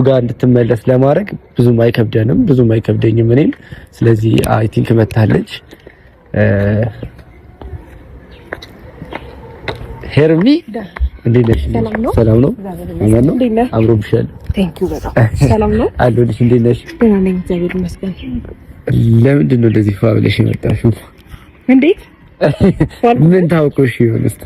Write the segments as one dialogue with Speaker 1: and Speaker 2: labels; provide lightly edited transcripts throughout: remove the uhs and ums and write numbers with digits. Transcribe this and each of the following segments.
Speaker 1: ጋር እንድትመለስ ለማድረግ ብዙም አይከብደኝም እኔም። ስለዚህ አይ ቲንክ መታለች። ሄርሚ እንዴት ነሽ? ሰላም ነው? አማን ነው? አምሮብሻል።
Speaker 2: ቴንክ ዩ በጣም ሰላም ነው
Speaker 1: አለሁልሽ። እንዴት ነሽ?
Speaker 2: ደህና ነኝ እግዚአብሔር ይመስገን።
Speaker 1: ለምንድን ነው እንደዚህ ፋብለሽ የመጣሽው?
Speaker 2: እንዴት
Speaker 1: ምን ታውቆሽ ይሆን እስቲ?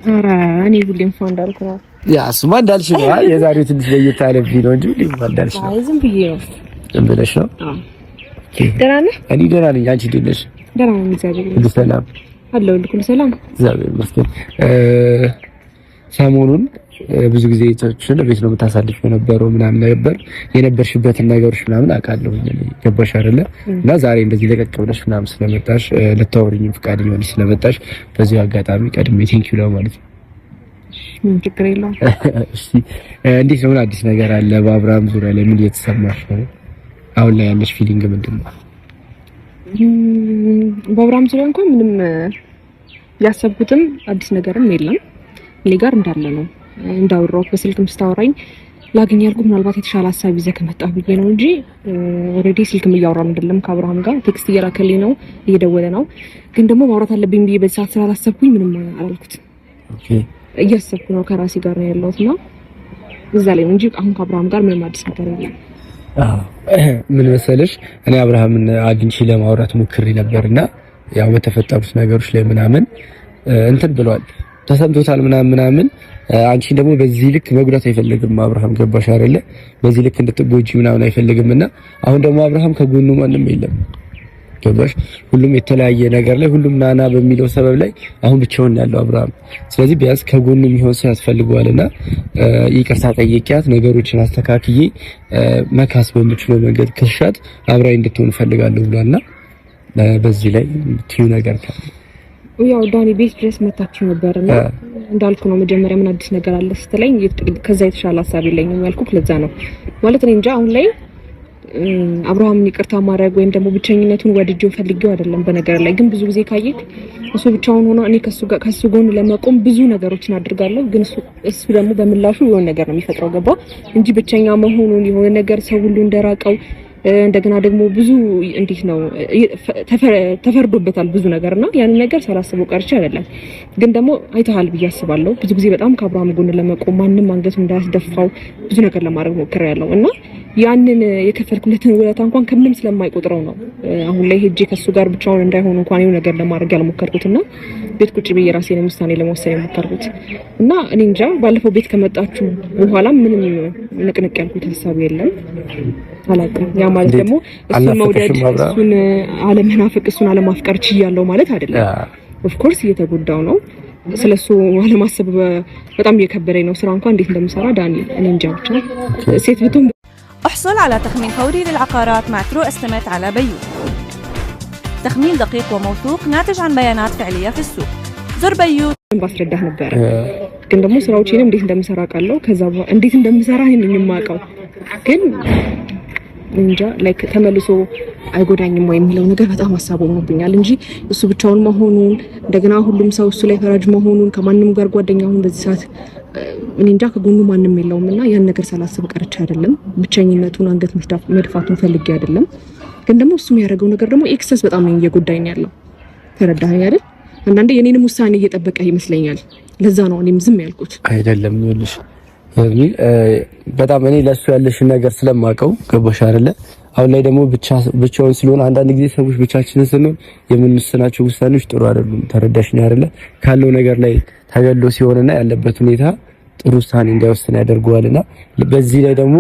Speaker 2: ኧረ እኔ ሁሌም ፋ እንዳልኩ ነው።
Speaker 1: ያ እሱማ እንዳልሽ ነው። የዛሬው ትንሽ ለየት አለብኝ ነው እንጂ ሁሌም እንዳልሽ ነው።
Speaker 2: አይ ዝም ብዬ ነው።
Speaker 1: ዝም ብለሽ ነው?
Speaker 2: አዎ። ደህና ነህ?
Speaker 1: እኔ ደህና ነኝ። አንቺ እንዴት ነሽ?
Speaker 2: ደህና ነኝ እግዚአብሔር ይመስገን።
Speaker 1: ሁሉ ሰላም
Speaker 2: አለው ሁሉ ሰላም
Speaker 1: እግዚአብሔር ይመስገን። ሰሞኑን ብዙ ጊዜ ተችለ ቤት ነው የምታሳልፈው ነበረው ምናምን ነበር የነበርሽበትን ነገሮች ምናምን አውቃለሁ ገባሽ አይደለ? እና ዛሬ እንደዚህ ለቀቅ ብለሽ ምናምን ስለመጣሽ ልታወሪኝ ፍቃደኛ ሆነሽ ስለመጣሽ በዚህ አጋጣሚ ቀድሜ ቴንኪው ነው ማለት ነው።
Speaker 2: ችግር የለውም።
Speaker 1: እሺ እንዴት ነው? አዲስ ነገር አለ በአብርሃም ዙሪያ ላይ ምን እየተሰማሽ ነው? አሁን ላይ ያለሽ ፊሊንግ ምንድን ነው?
Speaker 2: በአብርሃም ዙሪያ እንኳን ምንም ያሰብኩትም አዲስ ነገርም የለም። እኔ ጋር እንዳለ ነው እንዳወራሁት በስልክም ስታወራኝ ላግኝ ያልኩት ምናልባት የተሻለ ሀሳብ ይዘህ ከመጣህ ብዬ ነው እንጂ ኦልሬዲ ስልክም እያወራን አይደለም ከአብርሃም ጋር ቴክስት እየላከልኝ ነው እየደወለ ነው። ግን ደግሞ ማውራት አለብኝ ብዬ በዚህ ሰዓት ስላላሰብኩኝ ምንም አላልኩትም። ኦኬ እያሰብኩ ነው ከራሴ ጋር ነው ያለሁትና እዛ ላይ እንጂ አሁን ከአብርሃም ጋር ምንም አዲስ ነገር የለም።
Speaker 1: ምን መሰለሽ እኔ አብርሃምን አግኝቼ ለማውራት ሞክሬ ነበርና ያው በተፈጠሩት ነገሮች ላይ ምናምን እንትን ብሏል ተሰምቶታል ምናምን አንቺ ደግሞ በዚህ ልክ መጉዳት አይፈልግም አብርሃም ገባሽ አይደለ? በዚህ ልክ እንድትጎጂ ምናምን አይፈልግምና አሁን ደግሞ አብርሃም ከጎኑ ማንም የለም ገባሽ? ሁሉም የተለያየ ነገር ላይ ሁሉም ናና በሚለው ሰበብ ላይ አሁን ብቻውን ያለው አብርሃም። ስለዚህ ቢያንስ ከጎኑ የሚሆን ሰው ያስፈልገዋልና ይቅርታ ጠይቂያት ነገሮችን አስተካክዬ መካስ በምችለው መንገድ ከሻት አብራይ እንድትሆን ፈልጋለሁ ብሏልና በዚህ ላይ ትዩ ነገር ካለ
Speaker 2: ያው ዳኒ ቤት ድረስ መታችሁ ነበርና እንዳልኩ ነው መጀመሪያ ምን አዲስ ነገር አለ ስትለኝ ከዛ የተሻለ ሀሳብ የለኝም ያልኩት ለዛ ነው ማለት እኔ እንጃ አሁን ላይ አብርሃምን ይቅርታ ማድረግ ወይም ደግሞ ብቸኝነቱን ወድጄው ፈልጌው አይደለም። በነገር ላይ ግን ብዙ ጊዜ ካየክ እሱ ብቻውን ሆኖ እኔ ከሱ ጎን ለመቆም ብዙ ነገሮችን አድርጋለሁ። ግን እሱ ደግሞ በምላሹ የሆነ ነገር ነው የሚፈጥረው ገባ እንጂ ብቸኛ መሆኑን የሆነ ነገር ሰው ሁሉ እንደራቀው እንደገና ደግሞ ብዙ እንዴት ነው ተፈርዶበታል ብዙ ነገርና ያንን ነገር ሳላስበው ቀርቼ አይደለም። ግን ደግሞ አይተሃል ብዬ አስባለሁ ብዙ ጊዜ በጣም ከአብርሃም ጎን ለመቆም ማንንም አንገቱ እንዳያስደፋው ብዙ ነገር ለማድረግ ሞክሬያለሁ እና ያንን የከፈልኩለትን ውለታ እንኳን ከምንም ስለማይቆጥረው ነው አሁን ላይ ሄጄ ከሱ ጋር ብቻውን እንዳይሆን እንኳን የሆነ ነገር ለማድረግ ያልሞከርኩትና ቤት ቁጭ ብዬ ራሴን ውሳኔ ለመወሰን የሞከርኩት እና እኔ እንጃ ባለፈው ቤት ከመጣችሁ በኋላ ምንም ንቅንቅ ያልኩት ሀሳብ የለም አላውቅም። ያ ማለት ደግሞ እሱን መውደድ እሱን አለመናፈቅ እሱን አለማፍቀር ችያለሁ ማለት አይደለም። ኦፍ ኮርስ እየተጎዳው ነው ስለሱ አለማሰብ በጣም እየከበደኝ ነው። ስራ እንኳን እንዴት እንደምሰራ ዳኒ እኔ እንጃ ብቻ ሴት ብትሆን
Speaker 3: احصل على تخمين فوري للعقارات مع ترو استيميت على بيوت. تخمين دقيق وموثوق ناتج عن بيانات فعلية في السوق. زر بيوت
Speaker 2: ባስረዳህ ነበር ግን ደግሞ ስራዎቼንም እንዴት እንደምሰራ ቃለው ከዛ እንዴት እንደምሰራ እኔን የማውቀው ግን እንጃ ላይክ ተመልሶ አይጎዳኝም ወይ የሚለው ነገር በጣም ሐሳብ ሆኖብኛል እንጂ እሱ ብቻውን መሆኑን እንደገና ሁሉም ሰው እሱ ላይ ፈራጅ መሆኑን ከማንንም ጋር ጓደኛ ሆኖ በዚህ ሰዓት እኔ እንጃ ከጎኑ ማንም የለውምና ያን ነገር ሳላስብ ቀርቼ አይደለም። ብቸኝነቱን አንገት መድፋቱን ፈልጌ አይደለም። ግን ደግሞ እሱ የሚያደርገው ነገር ደግሞ ኤክሰስ በጣም ነው እየጎዳኝ ያለው። ተረዳኸኝ አይደል? አንዳንዴ የኔንም ውሳኔ እየጠበቀ ይመስለኛል። ለዛ ነው እኔም ዝም ያልኩት።
Speaker 1: አይደለም ይኸውልሽ በጣም እኔ ለሱ ያለሽን ነገር ስለማውቀው ገባሽ አይደለ? አሁን ላይ ደግሞ ብቻውን ስለሆነ አንዳንድ ጊዜ ሰዎች ብቻችንን ስንሆን የምንወስናቸው ውሳኔዎች ጥሩ አይደሉም። ተረዳሽኝ አይደለ? ካለው ነገር ላይ ተገሎ ሲሆንና ያለበት ሁኔታ ጥሩ ውሳኔ እንዳይወስን ያደርገዋልና በዚህ ላይ ደግሞ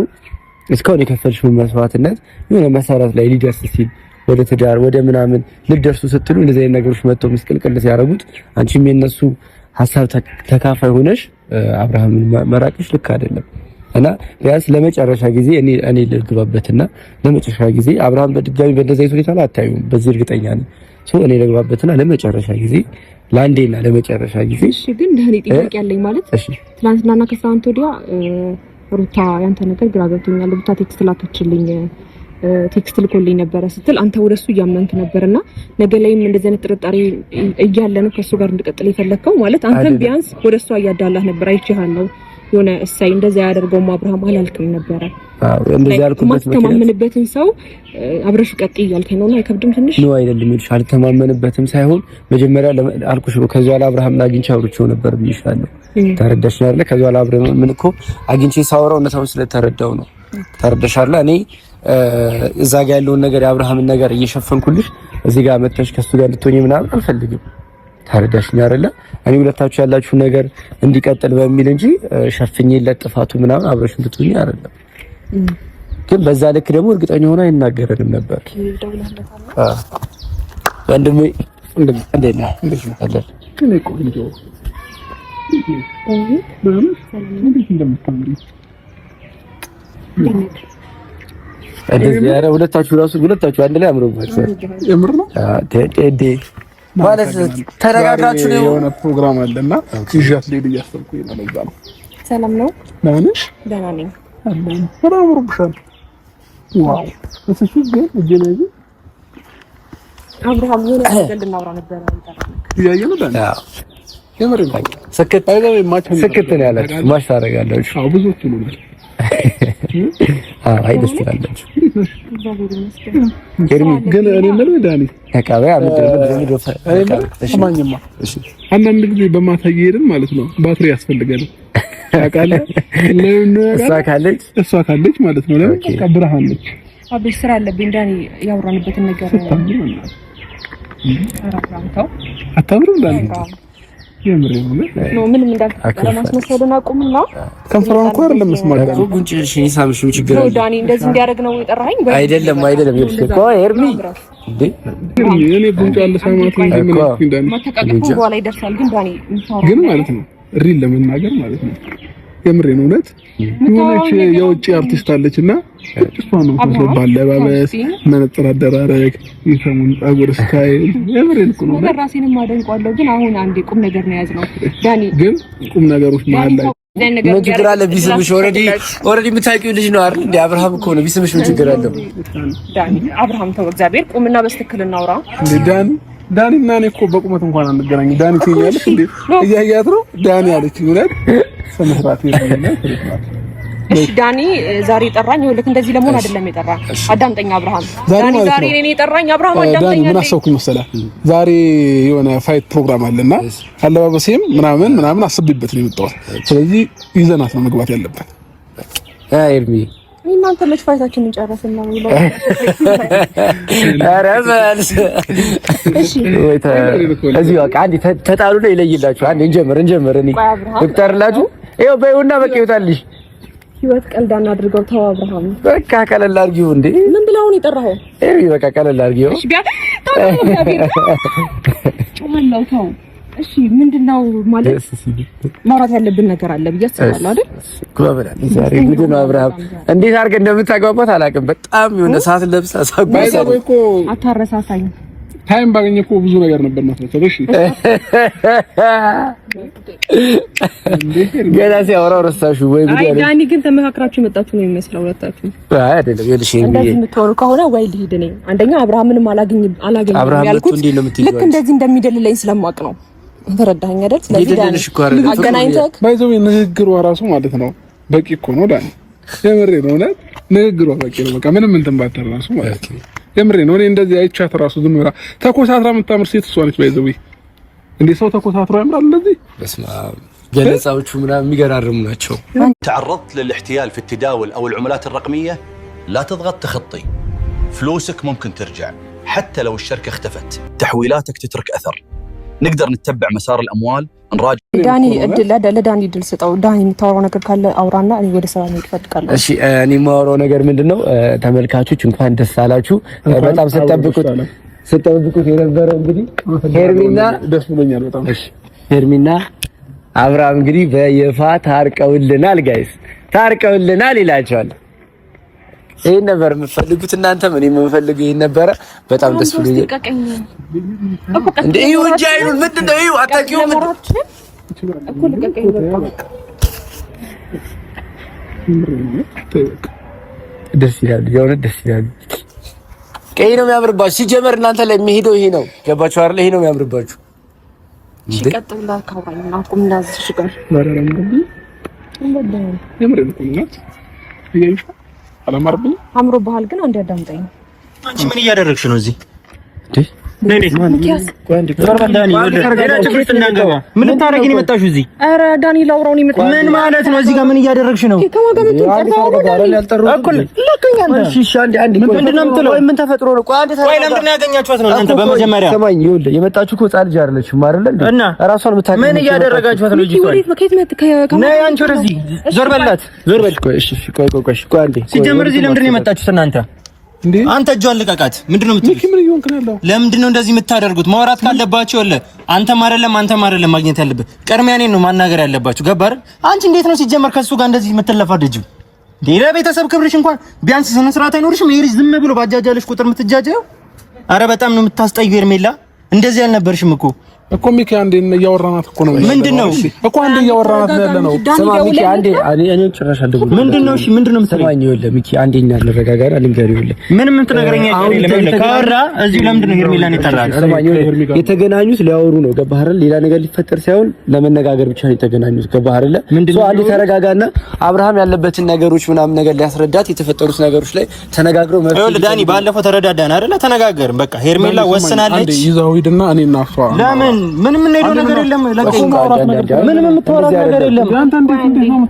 Speaker 1: እስካሁን የከፈልሽው መስዋዕትነት የሆነ መሰረት ላይ ሊደርስ ሲል ወደ ትዳር ወደ ምናምን ልደርሱ ስትሉ እንደዚህ አይነት ነገሮች መጥተው ምስቅልቅል ሲያደርጉት አንቺም የነሱ ሐሳብ ተካፋይ ሆነሽ አብርሃምን መራቅሽ ልክ አይደለም እና ቢያንስ ለመጨረሻ ጊዜ እኔ ልግባበትና ለመጨረሻ ጊዜ አብርሃም በድጋሚ በእንደዚህ አይነት ሁኔታ ላይ አታዩም። በዚህ እርግጠኛ ነኝ። እኔ ልግባበትና ለመጨረሻ ጊዜ ለአንዴና ለመጨረሻ ጊዜ
Speaker 2: እሺ። ግን ደህኔ ጥያቄ ያለኝ ማለት እሺ፣ ትናንትናና ከትናንት ወዲያ ሩታ ያንተ ነገር ግራ ገብቶኛል። ሩታ ቴክስት ላከችልኝ ቴክስት ልኮልኝ ነበር ስትል አንተ ወደሱ እያመንክ ነበርና ነገ ላይም እንደዚህ አይነት ጥርጣሬ እያለ ነው ከሱ ጋር እንድቀጥል የፈለከው ማለት አንተም ቢያንስ ወደሱ እያዳላህ ነበር አይቼሃለሁ። የሆነ እሳይ እንደዛ ያደርገውም አብርሃም አላልክም ነበረ?
Speaker 1: እንደዚህ ያልኩበት
Speaker 2: ማስተማመንበትን ሰው አብረሽ ቀጥ እያልከኝ ነውና አይከብድም ትንሽ
Speaker 1: ነው አይደለም? ይልሽ አልተማመንበትም ሳይሆን መጀመሪያ አልኩሽ ነው። ከዛ በኋላ አብርሃም አግኝቼ አውርቼው ነበር ብዬሻለሁ። ተረዳሽ አይደለ? ከዛ በኋላ አብርሃም ምን እኮ አግኝቼ ሳወራው እነታው ስለተረዳው ነው። ተረዳሽ አይደለ? እኔ እዛ ጋር ያለውን ነገር የአብርሃምን ነገር እየሸፈንኩልሽ እዚህ ጋር መተሽ ከሱ ጋር ልትሆኚ ምናምን አልፈልግም። ተረዳሽኝ አይደለ? እኔ ሁለታችሁ ያላችሁ ነገር እንዲቀጥል በሚል እንጂ ሸፍኜ ለጥፋቱ ምናምን አብረሽ እንድትሆኚ አይደለም። ግን በዛ ልክ ደግሞ እርግጠኛ ሆነ አይናገረንም ነበር። ወንድሜ እንዴት ነህ? ሁለታችሁ አንድ ላይ አምሮባችኋል። የምር ነው ማለት ተረጋጋችሁ ነው። የሆነ ፕሮግራም አለና ይዣት ልሄድ እያሰብኩኝ ነው። ለዛ ነው።
Speaker 2: ሰላም ነው?
Speaker 1: ነሽ?
Speaker 2: ደህና ነኝ።
Speaker 1: በጣም አምሮብሻል። ዋው እሺ። ግን እጄ አብርሃም የሆነ ነገር ልናወራ ነበር። ያየው ነው ዳን የምር ነው። ስክት ነው ያላችሁ ማሽ ታደርጋላችሁ። አዎ ብዙዎች ነው ማለት አይ ደስ ትላላችሁ። ግን እኔ ምን ዳኒ ተቃበያ አንዳንድ ጊዜ በማታ እየሄድን ማለት ነው ባትሪ ያስፈልጋል። ታውቃለህ? እሷ ካለች ማለት ነው ለምን በቃ ብርሃን ነች። አብሽ ስራ አለብኝ ዳኒ ያወራንበትን ነገር አታምርም ዳኒ የምሬ ነው። ምንም እንዳልተፈጠረ ማስመሰልን አቁምና ከንፈሯን እኮ አይደለም መስማት እኮ ጉንጭሽ ይሳምሽም ችግር ነው። ዳኒ እንደዚህ እንዲያደርግ ነው የጠራኸኝ? አይደለም ይልሽ እኮ ኤርሚ እንዴ እኔ ጉንጭ አለ ሳማት እንጂ ምን አልኩኝ ዳኒ ማተቃቀፉ በኋላ ይደርሳል። ግን ዳኒ ግን ማለት ነው ሪል ለመናገር ማለት ነው የምሬ ነው እውነት የሆነች የውጭ አርቲስት አለችና እሷ ነው ባለባበስ መነጽር አደራረግ ይሰሙን ጸጉር ስታይል የምሬ ነው ነው ራሴንም ማደንቋለሁ። ግን አሁን አንዴ ቁም ነገር ነው ያዝነው ዳኒ። ግን ቁም ነገሮች መሀል ላይ ምን ችግር አለ? ቢስምሽ ኦሬዲ የምታውቂው ልጅ ነው አይደል እንዴ? አብርሃም እኮ ነው ቢስምሽ ምን ችግር አለው? ዳኒ አብርሃም ተው እግዚአብሔር ቁምና በስትክክል እናውራ እንዴ ዳኒ እና እኔ እኮ በቁመት እንኳን አንገናኝ። ዳኒ ትይኛለሽ እንዴ? እያያት ነው ዳኒ አለች ይውላል ሰምራት ይረኛል። እሺ ዳኒ ዛሬ ጠራኝ። ይኸውልህ እንደዚህ ለመሆን አይደለም የጠራኝ። አዳምጠኝ አብርሃም። ዳኒ ዛሬ እኔ የጠራኝ አብርሃም አዳምጠኝ። ምን አሰብኩኝ መሰለህ? ዛሬ የሆነ ፋይት ፕሮግራም አለና አለባበሴም ምናምን አስቤበት ነው የመጣው። ስለዚህ ይዘናት ነው መግባት ያለበት። ኤርሚ እናንተ መች ፋይታችንን ጨረስና ነው ይላል። ኧረ በልስ እሺ ወይ እዚህ በቃ አንዴ ተጣሉ ነው ይለይላችሁ። አንዴ እንጀምር እኔ ልጠርላችሁ። ይኸው በይውና በቃ ይወጣልሽ። ህይወት ቀልዳና አድርገው ተው አብርሃም። በቃ ቀለል አድርጊው እንዴ ምን ብለው ነው የጠራኸው? በቃ ቀለል አድርጊው። እሺ ቢያ ተው እሺ ምንድነው ማለት ማውራት ያለብን ነገር አለ ብዬ አስባለሁ አይደል? ኩባበላል ዛሬ ምንድነው አብርሃም እንዴት አድርገህ እንደምታጓባት አላውቅም። በጣም የሆነ ሰዓት ለብሳ ሳጓባ እኮ አታረሳሳኝ። ታይም ባገኘ እኮ ብዙ ነገር ነበር ማለት ነው። እሺ ገና ሲያወራው ረሳሽው ወይ? አይ ዳኒ ግን ተመካክራችሁ መጣችሁ ነው የሚመስለው ሁለታችሁ። አይ አይደለም ይልሽ እንደዚህ የምትሆኑ ከሆነ ወይ ልሂድ ነኝ። አንደኛ አብርሃምንም አላገኝም ያልኩት ልክ እንደዚህ እንደሚደልለኝ ስለማውቅ ነው። ተረዳኸኝ አይደል? ስለዚህ ዳኒ አገናኝተህ ባይዘው ንግግሩ ራሱ ማለት ነው በቂ እኮ ነው ዳኒ። የምሬ ነው እውነት ንግግሩ በቂ ነው። በቃ ምንም እንትን ባትል ራሱ ማለት ነው የምሬ ነው። እኔ እንደዚህ አይቻት ራሱ ዝም ብላ ተኮሳትራ የምታምር ሴት እሷ ነች። ባይዘው እንዴ ሰው ተኮሳትሮ ያምራል እንደዚህ? በስመ አብ ገለጻዎቹ ምናምን የሚገራርሙ ናቸው።
Speaker 4: تعرضت للاحتيال في التداول او العملات الرقميه لا تضغط تخطي فلوسك ممكن ترجع حتى لو الشركه اختفت تحويلاتك تترك اثر نقدر نتبع مسار الاموال نراجع
Speaker 2: ዳኒ ለዳኒ ድል ስጠው። ዳኒ የምታወራው ነገር ካለ አውራና እኔ ወደ ስራ ነው ይፈልጋለሁ።
Speaker 1: እሺ እኔ የማወራው ነገር ምንድነው ተመልካቾች እንኳን ደስ አላችሁ። በጣም ስትጠብቁት የነበረው እንግዲህ ሄርሚና ደስ ብሎኛል በጣም። እሺ ሄርሚና አብርሃም እንግዲህ በይፋ ታርቀውልናል። ጋይስ ታርቀውልናል ይላችኋል። ይሄን ነበር የምፈልጉት እናንተ ምን የምፈልጉ ይሄን ነበር። በጣም ደስ ብሎኛል። እንዴ ይሁ ጃይሉን ምንድነው ይሁ አታውቂውም እኮ ልቀቀኝ በቃ። ደስ ይላል የሆነ ደስ ይላል። ቀይ ነው የሚያምርባችሁ። ሲጀመር እናንተ ላይ የሚሄደው ይሄ ነው። ገባችሁ አይደል? ይሄ ነው የሚያምርባችሁ። እሺ ቀጥላ ካውራኝና ቁምና ዝሽ ጋር ማረረም እንዴ
Speaker 5: የምሬን እኮ ነው እያይሽ አላማርብኝ
Speaker 2: አምሮብሃል ግን አንዴ አዳምጠኝ
Speaker 6: አንቺ ምን እያደረግሽ ነው እዚህ
Speaker 2: ምን
Speaker 6: ልታረጊ ነው የመጣሽው እዚህ?
Speaker 2: ኧረ ዳኒ ላውራው ነው የመጣው።
Speaker 6: ምን ማለት ነው? እዚህ ጋር ምን እያደረግሽ ነው? ምንድን ነው የምትለው? ምን ተፈጥሮ ነው? ቆይ ለምንድን ነው ያገኛችኋት ነው እናንተ? በመጀመሪያ
Speaker 1: ሰማኝ፣ ይኸውልህ የመጣችሁ እኮ ህፃን ልጅ አይደለችም አይደል እንዴ?
Speaker 6: እና
Speaker 1: እራሷን የምታውቅ
Speaker 6: ምን እያደረጋችኋት ነው? ነይ አንቺ ወደዚህ ዞር በላት፣ ዞር በል።
Speaker 1: ቆይ እሺ፣ ቆይ አንዴ።
Speaker 6: ሲጀምር እዚህ ለምንድን ነው የመጣችሁት እናንተ? አንተ እጇን ልቀቃት። ምንድነው የምትለው? ለምንድነው እንደዚህ የምታደርጉት? ማውራት ካለባችሁ ወለ አንተም አይደለም ማግኘት ያለብህ ቅድሚያ እኔን ነው ማናገር ያለባችሁ። ገባህ? አንቺ እንዴት ነው ሲጀመር ከሱ ጋር እንደዚህ የምትለፋደጂው? ለቤተሰብ ክብርሽ እንኳን ቢያንስ ስነ ስርዓት አይኖርሽም? ይሄ ልጅ ዝም ብሎ ባጃጃለሽ ቁጥር የምትጃጃው? አረ በጣም ነው የምታስጠዩ ሄርሜላ። እንደዚህ አልነበርሽም እኮ
Speaker 5: ሚኪ አንዴ እያወራናት እኮ ነው።
Speaker 6: ምንድነው
Speaker 5: እኮ አንዴ እያወራናት ያለ ነው።
Speaker 1: ሰማ ሚኪ አንዴ እኔ ጭራሽ አልደውልም።
Speaker 6: ምንድነው? እሺ ምንድነው የምትሰማኝ?
Speaker 1: ይኸውልህ ሚኪ አንዴ እኛ ልረጋጋና ልንገርህ። ይኸውልህ
Speaker 6: ምንም እንትነገረኛ አይደለም። ካወራ እዚህ ለምንድነው ሄርሜላን ይጠራል?
Speaker 1: ሰማኝ፣ የተገናኙት ሊያወሩ ነው። ገባህ አይደል? ሌላ ነገር ሊፈጠር ሳይሆን ለመነጋገር ብቻ ነው የተገናኙት። ገባህ አይደል? ምንድነው አንዴ ተረጋጋና አብርሃም ያለበትን ነገሮች ምናምን ነገር ሊያስረዳት የተፈጠሩት ነገሮች ላይ ተነጋግረው መፍትሄ።
Speaker 6: ይኸውልህ ዳኒ ባለፈው ተረዳዳን አይደል? ተነጋገርን በቃ ሄርሜላ ወስናለች።
Speaker 5: ይዛው ሂድና እኔና እሷ
Speaker 6: ለምን ምንም ነገር የለም። ምንም የምታወራው ነገር የለም።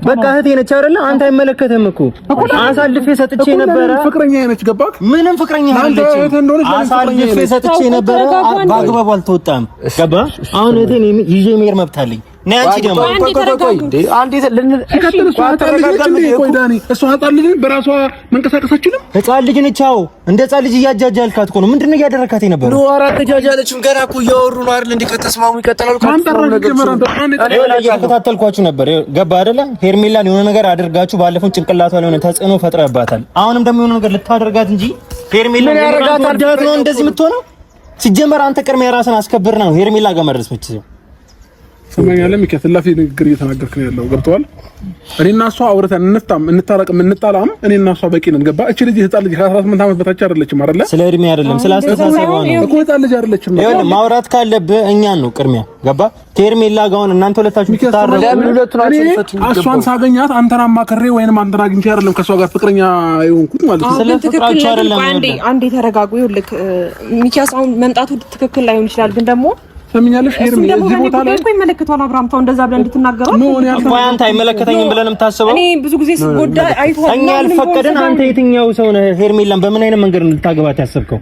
Speaker 6: በቃ እህቴ ነች አይደለ? አንተ አይመለከትህም እኮ አሳልፌ ሰጥቼ ነበረ።
Speaker 5: ፍቅረኛ ነች። ገባህ?
Speaker 6: ምንም ፍቅረኛ አይደለችም። አሳልፌ ሰጥቼ ነበረ። በአግባቡ አልተወጣም። ገባህ? አሁን እህቴን ይዤ መሄድ መብት አለኝ። ነይ አንቺ ደግሞ
Speaker 5: በራሷ መንቀሳቀስ አትችልም።
Speaker 6: ህፃን ልጅ ነች። አዎ እንደ ህፃን ልጅ እያጃጃልካት እኮ ነው። ምንድን ነው እያደረካት የነበረው?
Speaker 1: ኖ አራት ተጃጃለችም። ገና እኮ እያወሩ ነው አይደል? እንዴ ከተስማሙ ይቀጥላሉ።
Speaker 6: እየተከታተልኳችሁ ነበር። ገባህ አይደለ? ሄርሜላን የሆነ ነገር አድርጋችሁ ባለፈው ጭንቅላቷ ላይ የሆነ ተጽዕኖ ፈጥረባታል። አሁንም ደግሞ የሆነ ነገር ልታደርጋት እንጂ ሄርሜላን ያረጋጋት ነው እንደዚህ የምትሆነው። ሲጀመር አንተ ቅድሚያ ራስን አስከብር ነው ሄርሜላ ጋር መድረስ የምትችለው።
Speaker 5: ሰማኛለህ ሚኪ፣ ተላፊ ንግግር እየተናገርክ ነው ያለው። ገብቶሃል? እኔና እሷ አውርተን እንታረቅም እንጣላም እኔና እሷ በቂ ነን። ገባህ? እቺ ልጅ ህፃን ልጅ ከ18 ዓመት በታች አይደለችም አይደለ?
Speaker 6: ስለ እድሜ አይደለም ስለ አስተሳሰብ ነው
Speaker 5: እኮ። ህፃን ልጅ አይደለችም።
Speaker 6: ይኸውልህ ማውራት ካለብህ እኛን ነው ቅድሚያ። ገባህ? ከሄርሜላ ጋር አሁን እናንተ ሁለታችሁ ተታረቁ።
Speaker 1: ለምን ሁለቱን አልፈቱኝ?
Speaker 5: እሷን ሳገኛት አንተን አማክሬ ወይንም አንተን አግኝቼ አይደለም ከሷ ጋር ፍቅረኛ የሆንኩት ማለት ነው።
Speaker 6: ስለ ፍቅራችሁ አይደለም።
Speaker 2: አንዴ ተረጋጉ። ይኸውልህ ሚኪያስ አሁን መምጣቱ ትክክል ላይሆን ይችላል፣ ግን ደግሞ
Speaker 5: ሰምኛለሽ ሄርሜላ እዚህ ቦታ ላይ
Speaker 2: እኮ ይመለከታል። አብርሃም ተው እንደዛ ብለን እንድትናገረው
Speaker 5: ነው።
Speaker 6: ቆይ አንተ አይመለከተኝም ብለን የምታስበው?
Speaker 2: እኔ ብዙ ጊዜ ስጎዳ አይቷል።
Speaker 6: እኛ ያልፈቀደን አንተ የትኛው ሰው ነህ? ሄርሜላን በምን አይነት መንገድ ልታገባት ያሰብከው?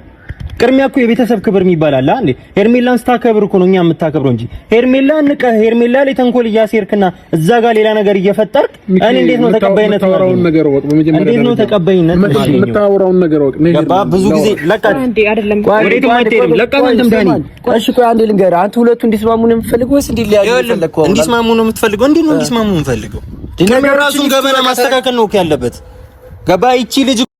Speaker 6: ቅድሚያ እኮ የቤተሰብ ክብር የሚባል አለ አንዴ። ሄርሜላን ስታከብር እኮ ነው እኛ የምታከብረው እንጂ ሄርሜላን ንቀህ ሄርሜላ ላይ ተንኮል እያሴርክና እዛ ጋር ሌላ ነገር እየፈጠርክ እኔ እንዴት ነው ተቀባይነት ማለት? እንዴት ነው ተቀባይነት ማለት?
Speaker 5: የምታወራውን ነገር ወቅ ነው።
Speaker 6: ገባ? ብዙ ጊዜ ለቃት
Speaker 2: እንዴ አይደለም።
Speaker 6: ወዴትም አትሄድም። ለቃት አንተም ዳኒ።
Speaker 1: እሺ ቆይ አንዴ ልንገርህ። አንተ ሁለቱ እንዲስማሙ ነው የምትፈልገው ወይስ እንዲለያዩ ነው የምትፈልገው?
Speaker 6: እንዲስማሙ ነው የምትፈልገው? እንዴት ነው እንዲስማሙ የምትፈልገው? ራሱን ገበና ማስተካከል ነው እኮ ያለበት። ገባ? ይቺ ልጅ